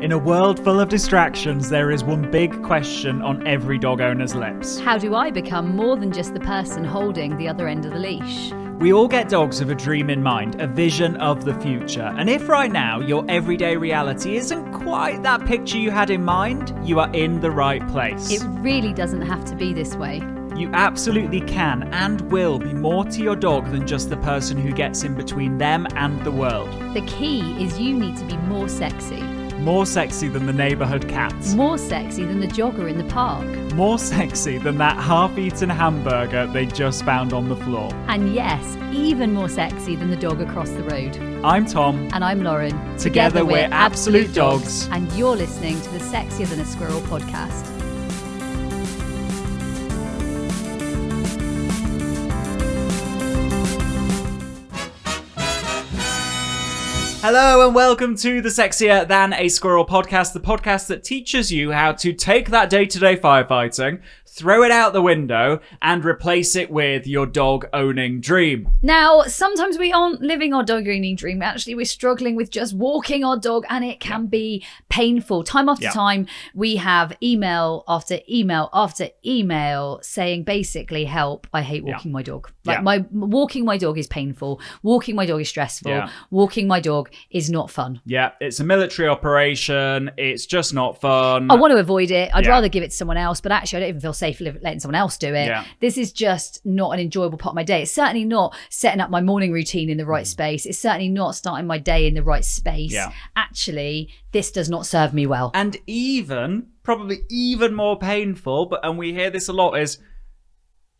In a world full of distractions, there is one big question on every dog owner's lips. How do I become more than just the person holding the other end of the leash? We all get dogs with a dream in mind, a vision of the future. And if right now your everyday reality isn't quite that picture you had in mind, you are in the right place. It really doesn't have to be this way. You absolutely can and will be more to your dog than just the person who gets in between them and the world. The key is you need to be more sexy. More sexy than the neighbourhood cat. More sexy than the jogger in the park. More sexy than that half-eaten hamburger they just found on the floor. And yes, even more sexy than the dog across the road. I'm Tom. And I'm Lauren. Together we're Absolute Dogs. And you're listening to the Sexier Than a Squirrel podcast. Hello and welcome to the Sexier Than a Squirrel podcast, the podcast that teaches you how to take that day-to-day firefighting, throw it out the window, and replace it with your dog-owning dream. Now, sometimes we aren't living our dog-owning dream. Actually, we're struggling with just walking our dog, and it can be painful. Time after time, we have email after email after email saying basically, help, I hate walking my dog. Walking my dog is painful. Walking my dog is stressful. Yeah. Walking my dog is not fun. Yeah, it's a military operation. It's just not fun. I want to avoid it. I'd rather give it to someone else, but actually I don't even feel safe letting someone else do it. Yeah. This is just not an enjoyable part of my day. It's certainly not setting up my morning routine in the right space. It's certainly not starting my day in the right space. Yeah. Actually, this does not serve me well. And probably even more painful, and we hear this a lot, is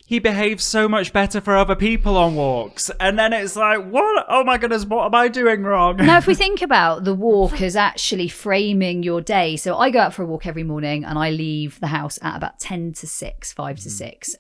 he behaves so much better for other people on walks. And then it's like, what? Oh my goodness, what am I doing wrong? Now, if we think about the walk as actually framing your day. So I go out for a walk every morning and I leave the house at about 5 to 6.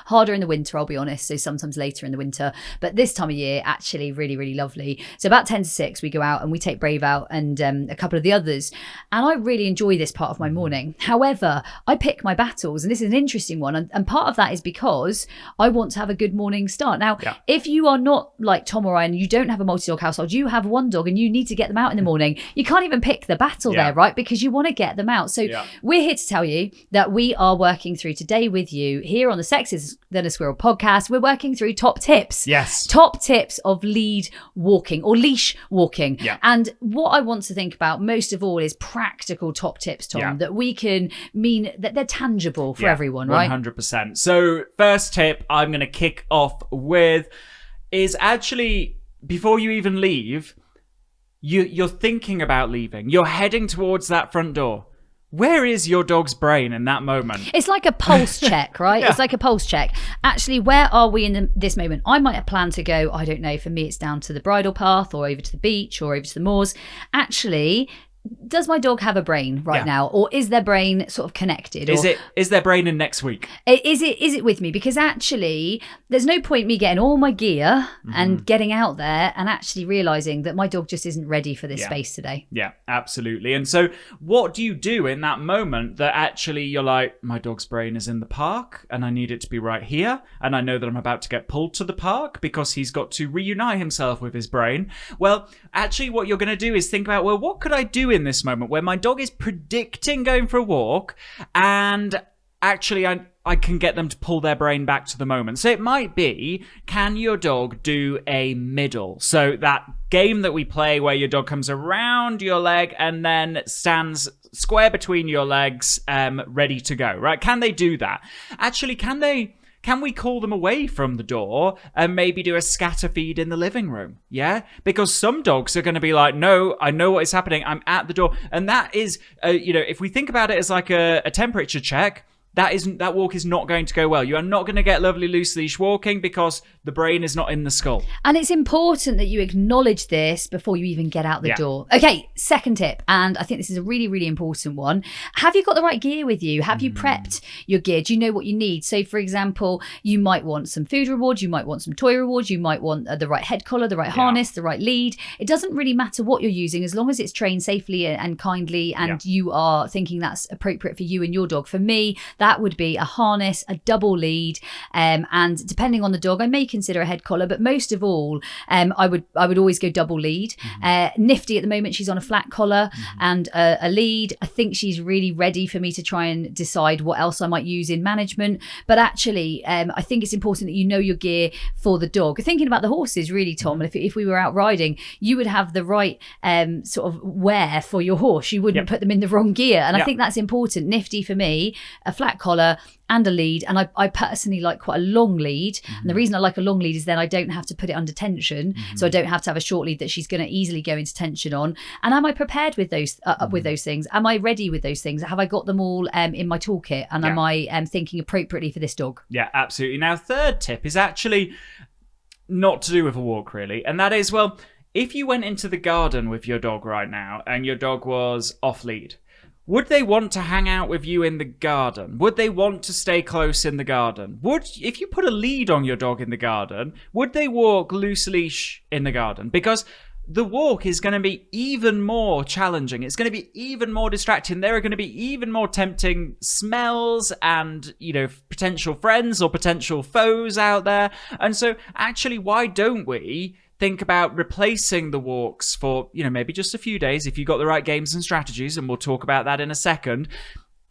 Harder in the winter, I'll be honest. So sometimes later in the winter. But this time of year, actually really, really lovely. So about 10 to 6, we go out and we take Brave out and a couple of the others. And I really enjoy this part of my morning. However, I pick my battles. And this is an interesting one. And part of that is because I want to have a good morning start. Now, if you are not like Tom or I and you don't have a multi-dog household, you have one dog and you need to get them out in the morning, you can't even pick the battle there, right? Because you want to get them out. So we're here to tell you that we are working through today with you here on the Sexier Than a Squirrel podcast. We're working through top tips. Yes. Top tips of lead walking or leash walking. Yeah. And what I want to think about most of all is practical top tips, Tom, that we can mean that they're tangible for everyone, right? 100%. So first tip I'm going to kick off with is actually, before you even leave, you're thinking about leaving. You're heading towards that front door. Where is your dog's brain in that moment? It's like a pulse check, right? It's like a pulse check. Actually, where are we in this moment? I might have planned to go, I don't know, for me it's down to the bridle path or over to the beach or over to the moors. Actually, does my dog have a brain right now, or is their brain sort of connected? Is their brain in next week? Is it with me? Because actually, there's no point me getting all my gear and getting out there and actually realizing that my dog just isn't ready for this space today. Yeah, absolutely. And so what do you do in that moment that actually you're like, my dog's brain is in the park and I need it to be right here, and I know that I'm about to get pulled to the park because he's got to reunite himself with his brain? Well, actually what you're going to do is think about, well, what could I do in this moment where my dog is predicting going for a walk and actually I can get them to pull their brain back to the moment. So it might be, can your dog do a middle? So that game that we play where your dog comes around your leg and then stands square between your legs, ready to go, right? Can they do that? Actually, can we call them away from the door and maybe do a scatter feed in the living room? Yeah? Because some dogs are going to be like, no, I know what is happening. I'm at the door. And that is, if we think about it as like a temperature check, that walk is not going to go well. You are not going to get lovely loose leash walking because the brain is not in the skull. And it's important that you acknowledge this before you even get out the door. Okay, second tip, and I think this is a really, really important one. Have you got the right gear with you? Have you prepped your gear? Do you know what you need? So, for example, you might want some food rewards, you might want some toy rewards, you might want the right head collar, the right harness, the right lead. It doesn't really matter what you're using as long as it's trained safely and kindly and you are thinking that's appropriate for you and your dog. For me, that would be a harness, a double lead, and depending on the dog, I may consider a head collar, but most of all, I would always go double lead. Nifty at the moment, she's on a flat collar and a lead. I think she's really ready for me to try and decide what else I might use in management. But actually, I think it's important that you know your gear for the dog. Thinking about the horses, really, Tom, and if we were out riding, you would have the right sort of wear for your horse. You wouldn't put them in the wrong gear. And I think that's important. Nifty for me, a flat collar and a lead. And I personally like quite a long lead. And the reason I like a long lead is then I don't have to put it under tension. So I don't have to have a short lead that she's going to easily go into tension on. And am I prepared with those things? Am I ready with those things? Have I got them all in my toolkit? And am I thinking appropriately for this dog? Yeah, absolutely. Now, third tip is actually not to do with a walk, really. And that is, well, if you went into the garden with your dog right now and your dog was off lead, would they want to hang out with you in the garden? Would they want to stay close in the garden? If you put a lead on your dog in the garden, would they walk loose leash in the garden? Because the walk is going to be even more challenging. It's going to be even more distracting. There are going to be even more tempting smells and, potential friends or potential foes out there. And so actually, why don't we think about replacing the walks for, maybe just a few days if you've got the right games and strategies, and we'll talk about that in a second,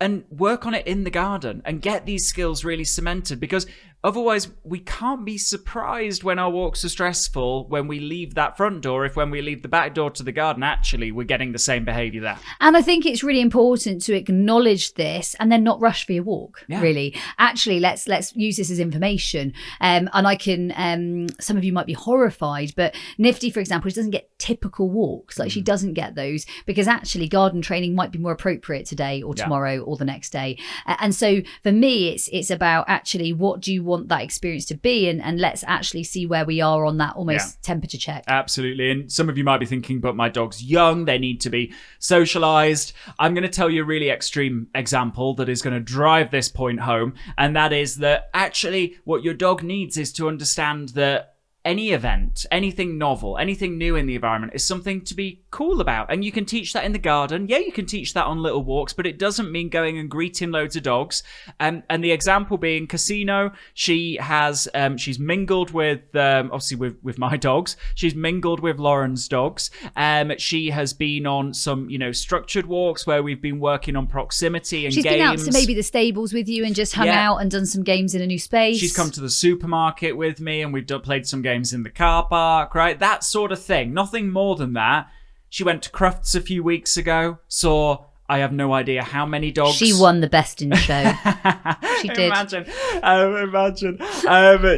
and work on it in the garden and get these skills really cemented, because otherwise we can't be surprised when our walks are stressful when we leave that front door, if when we leave the back door to the garden, actually we're getting the same behaviour there. And I think it's really important to acknowledge this and then not rush for your walk, really. Actually, let's use this as information. And I can, some of you might be horrified, but Nifty, for example, she doesn't get typical walks. Like she doesn't get those because actually garden training might be more appropriate today or tomorrow or the next day. And so for me, it's about actually what do you want that experience to be, and let's actually see where we are on that almost temperature check. Absolutely. And some of you might be thinking, but my dog's young, they need to be socialized. I'm going to tell you a really extreme example that is going to drive this point home, and that is that actually what your dog needs is to understand that any event, anything novel, anything new in the environment is something to be cool about. And you can teach that in the garden. Yeah, you can teach that on little walks, but it doesn't mean going and greeting loads of dogs. And the example being Casino, she has, she's mingled with, obviously with my dogs. She's mingled with Lauren's dogs. She has been on some, structured walks where we've been working on proximity and she's games. She's been out to maybe the stables with you and just hung out and done some games in a new space. She's come to the supermarket with me and we've played some games in the car park, right? That sort of thing. Nothing more than that. She went to Crufts a few weeks ago, saw I have no idea how many dogs. She won the best in show. She did. Imagine.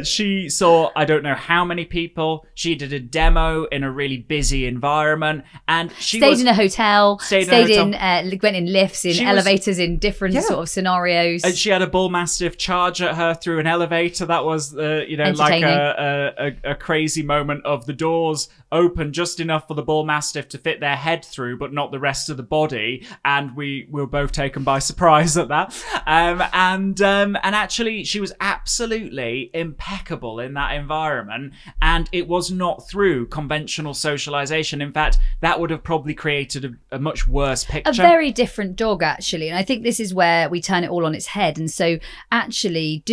She saw I don't know how many people. She did a demo in a really busy environment, and she stayed in a hotel. Went in lifts, in elevators, in different sort of scenarios. And she had a bull mastiff charge at her through an elevator. That was like a crazy moment of the doors open just enough for the bull mastiff to fit their head through, but not the rest of the body. And we were both taken by surprise at that. And actually, she was absolutely impeccable in that environment. And it was not through conventional socialization. In fact, that would have probably created a much worse picture. A very different dog, actually. And I think this is where we turn it all on its head. And so actually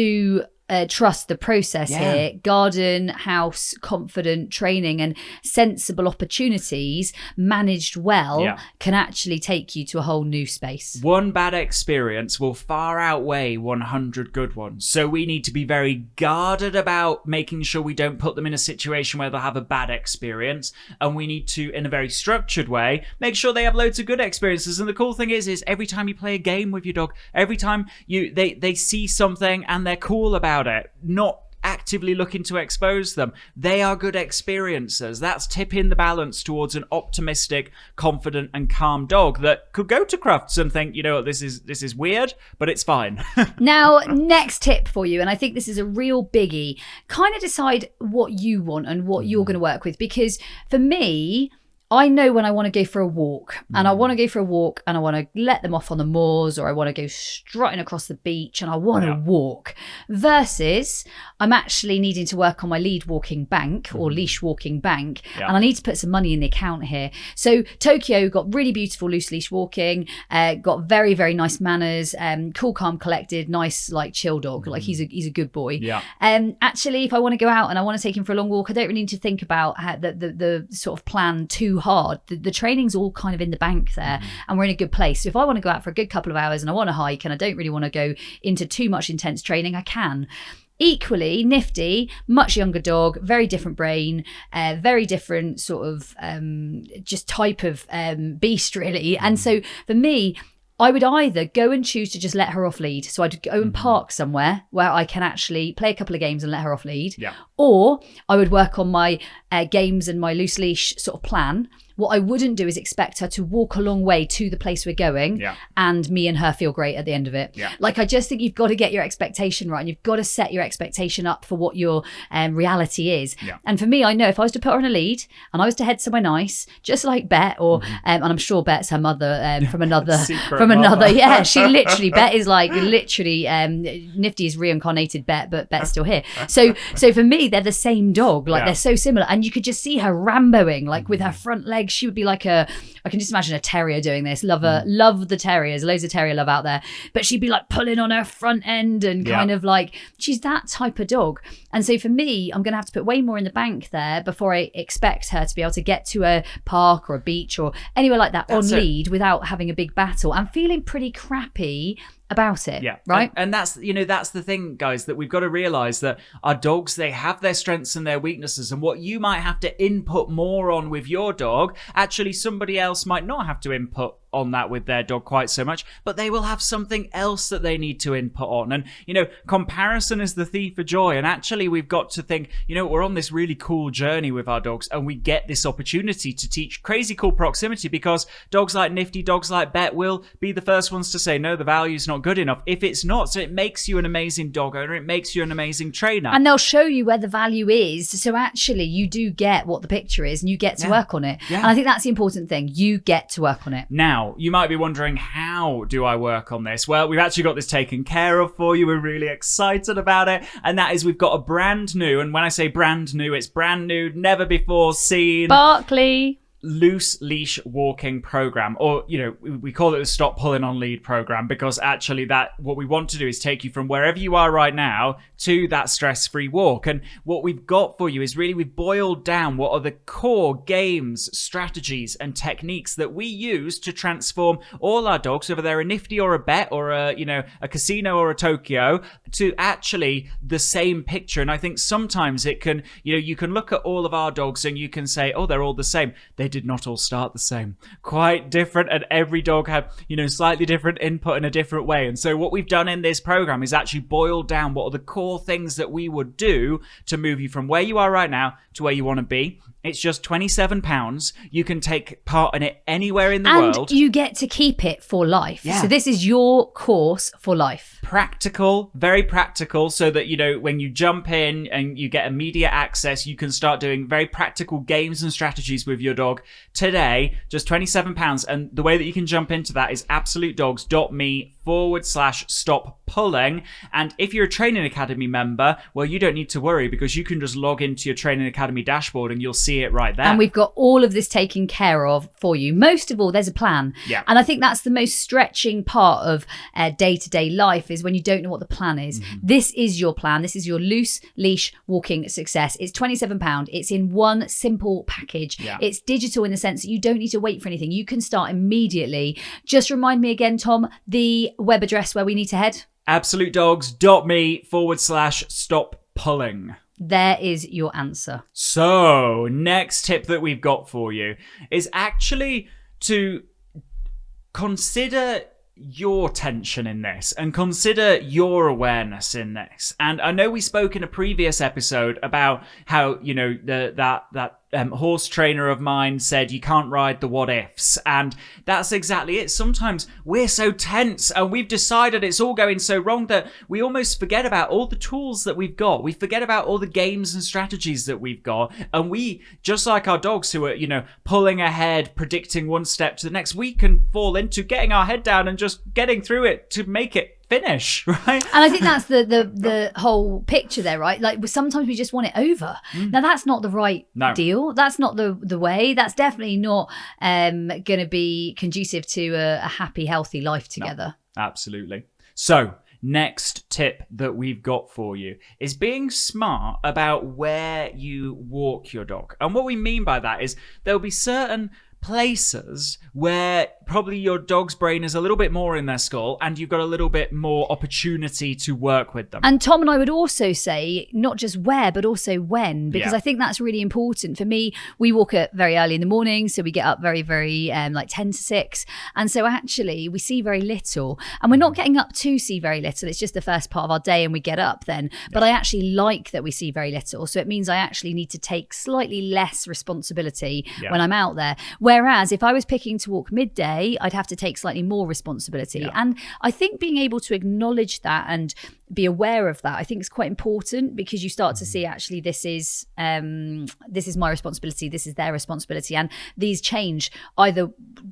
trust the process here. Garden, house, confident training and sensible opportunities managed well can actually take you to a whole new space. One bad experience will far outweigh 100 good ones. So we need to be very guarded about making sure we don't put them in a situation where they'll have a bad experience. And we need to, in a very structured way, make sure they have loads of good experiences. And the cool thing is every time you play a game with your dog, every time they see something and they're cool about it, not actively looking to expose them, they are good experiences. That's tipping the balance towards an optimistic, confident and calm dog that could go to Crufts and think, this is weird, but it's fine. Now, next tip for you, and I think this is a real biggie, kind of decide what you want and what you're going to work with, because for me, I know when I want to go for a walk, and I want to go for a walk and I want to let them off on the moors, or I want to go strutting across the beach and I want to walk, versus I'm actually needing to work on my lead walking bank or leash walking bank, and I need to put some money in the account here. So Tokyo got really beautiful loose leash walking, got very, very nice manners, cool, calm, collected, nice, like chill dog. Like he's a good boy. Yeah. Actually, if I want to go out and I want to take him for a long walk, I don't really need to think about how the sort of plan too hard. The training's all kind of in the bank there, and we're in a good place. So if I want to go out for a good couple of hours and I want to hike and I don't really want to go into too much intense training, I can. Equally, Nifty, much younger dog, very different brain, very different sort of just type of beast, really. And so for me, I would either go and choose to just let her off lead. So I'd go and park somewhere where I can actually play a couple of games and let her off lead. Yeah. Or I would work on my games and my loose leash sort of plan. What I wouldn't do is expect her to walk a long way to the place we're going and me and her feel great at the end of it. Yeah. Like, I just think you've got to get your expectation right, and you've got to set your expectation up for what your reality is. Yeah. And for me, I know if I was to put her on a lead and I was to head somewhere nice, just like Bet, or and I'm sure Bet's her mother from another, yeah, she literally, Bet is like literally Nifty is reincarnated Bet, but Bet's still here. So for me, they're the same dog. Like they're so similar, and you could just see her ramboing, like with her front legs. She would be like I can just imagine a terrier doing this. Love the terriers, loads of terrier love out there. But she'd be like pulling on her front end and kind of like, she's that type of dog. And so for me, I'm going to have to put way more in the bank there before I expect her to be able to get to a park or a beach or anywhere like that on lead without having a big battle. I'm feeling pretty crappy about it. Yeah. Right. And that's, that's the thing, guys, that we've got to realize that our dogs, they have their strengths and their weaknesses, and what you might have to input more on with your dog, actually somebody else might not have to input on that with their dog quite so much, but they will have something else that they need to input on. And comparison is the thief of joy. And actually we've got to think, we're on this really cool journey with our dogs, and we get this opportunity to teach crazy cool proximity, because dogs like Nifty, dogs like Bet will be the first ones to say, no, the value's not good enough if it's not. So it makes you an amazing dog owner, it makes you an amazing trainer, and they'll show you where the value is. So actually you do get what the picture is, and you get to work on it. And I think that's the important thing. You get to work on it. Now, you might be wondering, how do I work on this? Well, we've actually got this taken care of for you. We're really excited about it. And that is, we've got a brand new, and when I say brand new, it's brand new, never before seen, Barkley loose leash walking program, or we call it the stop pulling on lead program, because actually that what we want to do is take you from wherever you are right now to that stress-free walk. And what we've got for you is really, we've boiled down what are the core games, strategies and techniques that we use to transform all our dogs, whether they're a Nifty or a Bet or a Casino or a Tokyo, to actually the same picture. And I think sometimes it can, you can look at all of our dogs and you can say, oh, they're all the same. They did not all start the same. Quite different, and every dog had, slightly different input in a different way. And so what we've done in this program is actually boiled down what are the core things that we would do to move you from where you are right now to where you want to be. It's just £27. You can take part in it anywhere in the world. And you get to keep it for life. Yeah. So this is your course for life. Practical, very practical, so that, when you jump in and you get immediate access, you can start doing very practical games and strategies with your dog today, just £27. And the way that you can jump into that is absolutedogs.me/stop pulling. And if you're a Training Academy member, well, you don't need to worry, because you can just log into your Training Academy dashboard and you'll see it right there. And we've got all of this taken care of for you. Most of all, there's a plan. Yeah. And I think that's the most stretching part of day-to-day life, is when you don't know what the plan is. Mm-hmm. This is your plan. This is your loose leash walking success. It's £27. It's in one simple package. Yeah. It's digital in the sense that you don't need to wait for anything. You can start immediately. Just remind me again, Tom, the web address where we need to head. absolutedogs.me/stop pulling. There is your answer. So, next tip that we've got for you is actually to consider your tension in this and consider your awareness in this. And I know we spoke in a previous episode about how, that horse trainer of mine said you can't ride the what ifs, and that's exactly it. Sometimes we're so tense and we've decided it's all going so wrong that we almost forget about all the tools that we've got. We forget about all the games and strategies that we've got, and we, just like our dogs who are, you know, pulling ahead, predicting one step to the next, we can fall into getting our head down and just getting through it to make it finish, right? And I think that's the whole picture there, right? Like sometimes we just want it over. Now that's not the right deal. That's not the way. That's definitely not going to be conducive to a happy, healthy life together. No, absolutely. So next tip that we've got for you is being smart about where you walk your dog. And what we mean by that is there'll be certain places where probably your dog's brain is a little bit more in their skull and you've got a little bit more opportunity to work with them. And Tom and I would also say not just where but also when, because I think that's really important. For me, we walk at very early in the morning, so we get up very like 10 to 6, and so actually we see very little, and we're not getting up to see very little. It's just the first part of our day and we get up then, but I actually like that we see very little, so it means I actually need to take slightly less responsibility when I'm out there. Whereas if I was picking to walk midday, I'd have to take slightly more responsibility. And I think being able to acknowledge that and be aware of that, I think is quite important, because you start to see actually this is my responsibility, this is their responsibility, and these change either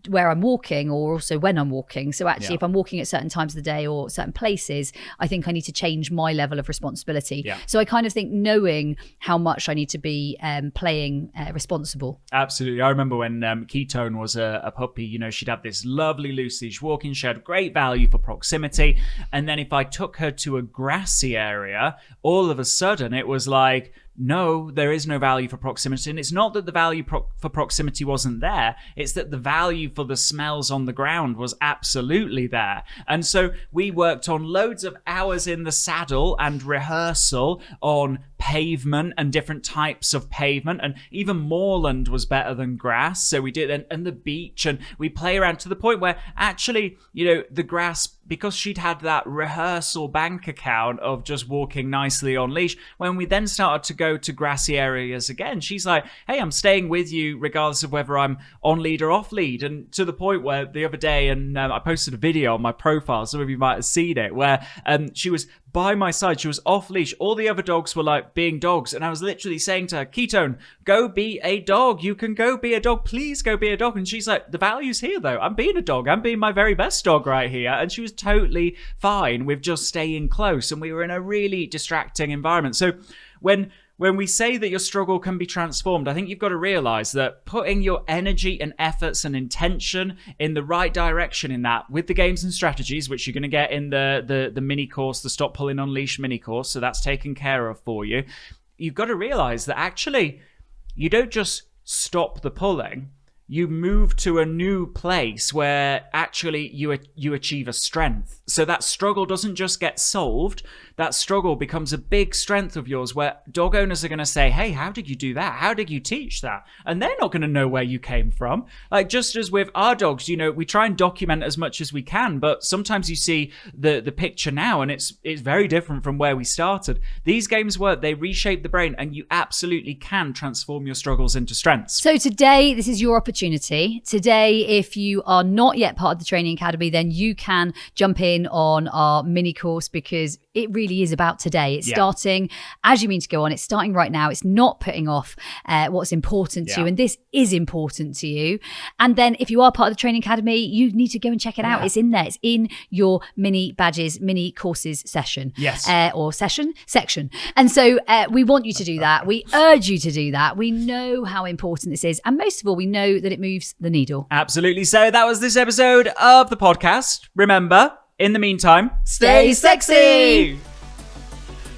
where I'm walking or also when I'm walking. So actually if I'm walking at certain times of the day or certain places, I think I need to change my level of responsibility. So I kind of think knowing how much I need to be playing responsible. Absolutely. I remember when Ketone was a puppy, you know, she'd have this lovely loose leash walking. She had great value for proximity, and then if I took her to a grassy area, all of a sudden it was like, no, there is no value for proximity. And it's not that the value for proximity wasn't there. It's that the value for the smells on the ground was absolutely there. And so we worked on loads of hours in the saddle and rehearsal on pavement and different types of pavement, and even moorland was better than grass. So we did, and the beach, and we play around to the point where actually, you know, the grass, because she'd had that rehearsal bank account of just walking nicely on leash, when we then started to go to grassy areas again, she's like, hey, I'm staying with you regardless of whether I'm on lead or off lead. And to the point where the other day, and I posted a video on my profile, some of you might have seen it, where she was by my side, she was off leash, all the other dogs were like being dogs, and I was literally saying to her, Ketone, go be a dog, you can go be a dog, please go be a dog. And she's like, the value's here though, I'm being a dog, I'm being my very best dog right here. And she was totally fine with just staying close, and we were in a really distracting environment. So when we say that your struggle can be transformed, I think you've got to realize that putting your energy and efforts and intention in the right direction in that, with the games and strategies, which you're going to get in the mini course, the Stop Pulling on Leash mini course, so that's taken care of for you. You've got to realize that actually you don't just stop the pulling, you move to a new place where actually you achieve a strength. So that struggle doesn't just get solved, that struggle becomes a big strength of yours, where dog owners are going to say, hey, how did you do that? How did you teach that? And they're not going to know where you came from. Like, just as with our dogs, you know, we try and document as much as we can, but sometimes you see the picture now and it's very different from where we started. These games work, they reshape the brain, and you absolutely can transform your struggles into strengths. So today, this is your opportunity. Today, if you are not yet part of the Training Academy, then you can jump in on our mini course, because it really is about today. It's starting as you mean to go on. It's starting right now. It's not putting off what's important to you. And this is important to you. And then if you are part of the Training Academy, you need to go and check it out. It's in there. It's in your mini badges, mini courses session. Or section. And so we want you to do that. We urge you to do that. We know how important this is. And most of all, we know that it moves the needle. Absolutely. So that was this episode of the podcast. Remember, in the meantime, stay sexy!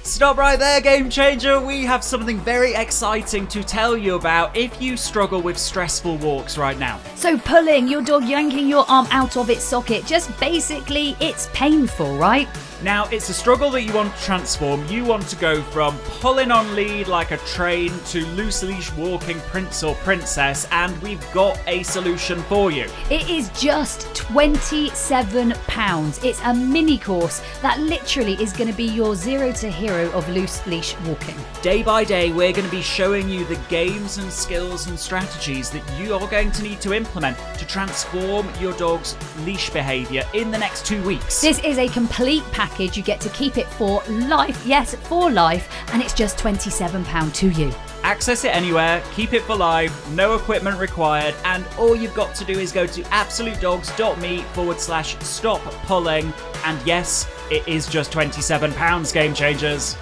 Stop right there, game changer. We have something very exciting to tell you about if you struggle with stressful walks right now. So pulling your dog, yanking your arm out of its socket, just basically, it's painful, right? Now, it's a struggle that you want to transform. You want to go from pulling on lead like a train to loose leash walking prince or princess, and we've got a solution for you. It is just £27. It's a mini course that literally is going to be your zero to hero of loose leash walking. Day by day, we're going to be showing you the games and skills and strategies that you are going to need to implement to transform your dog's leash behaviour in the next 2 weeks. This is a complete package. You get to keep it for life. Yes, for life. And it's just £27 to you. Access it anywhere, keep it for life, no equipment required, and all you've got to do is go to absolutedogs.me/stop pulling. And yes, it is just £27, game changers.